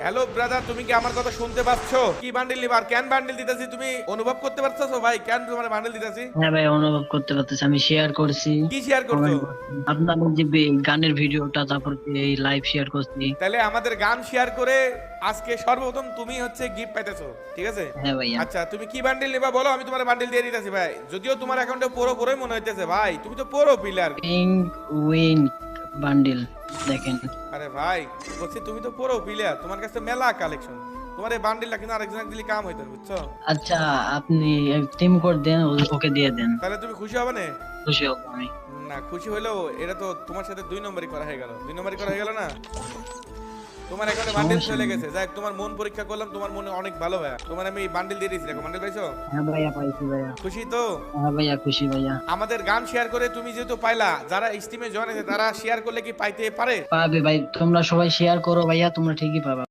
Hello brother, তুমি কি আমার কথা শুনতে পাচ্ছ? কি বান্ডিল নিবার, কেন বান্ডিল দিতেছি তুমি অনুভব করতে পারছো ভাই? কেন তোমার বান্ডিল দিতেছি? হ্যাঁ ভাই, অনুভব করতে পারতেছি। আমি শেয়ার করছি, কি শেয়ার করছো? কমেন্ট করছি আপনার যে গানের ভিডিওটা, তারপর এই লাইভ শেয়ার করছি। তাহলে আমাদের গান শেয়ার করে আজকে সর্বপ্রথম তুমি হচ্ছে গিফট পাইতেছো, ঠিক আছে? হ্যাঁ ভাইয়া। আচ্ছা, তুমি কি বান্ডিল নিবা বলো, আমি তোমার বান্ডিল দিয়ে দিতেছি ভাই। যদিও তোমার অ্যাকাউন্টে পুরোই মনে হইতেছে ভাই, তুমি তো পুরো পিলার। পিঙ্ক উইং বান্ডিল দেখেন। আরে ভাই বলছি তুমি তো পুরো পিলার, তোমার কাছে মেলা কালেকশন। তোমার এই বান্ডিলটা কিন্তু আরেকজনের দিলে কাম হইতো, বুঝছো? আচ্ছা, আপনি টিম কোড দেন, ওকে দিয়ে দেন। তাহলে তুমি খুশি হবে না? খুশি হব আমি। না খুশি হলেও এটা তো তোমার সাথে 2 নম্বরই করা হয়ে গেল, 2 নম্বরই করা হয়ে গেল না? তোমার এখানে বান্ডিল সমস্যা চলে নেই। গেছে, যাক তোমার মন পরীক্ষা করলাম, তোমার মনে অনেক ভালো ভাইয়া। তোমার আমি বান্ডিল দিয়ে দিয়েছি, দেখো বান্ডিল পাইছো? হ্যাঁ ভাইয়া, পাইছি ভাইয়া। খুশি তো? হ্যাঁ ভাইয়া, খুশি ভাইয়া। আমাদের গান শেয়ার করে তুমি যেহেতু পাইলা, যারা স্টিমে জয়েন আছে তারা শেয়ার করলে কি পাইতে পারে? পাবে ভাই, তোমরা সবাই শেয়ার করো ভাইয়া, তোমরা ঠিকই পাবা।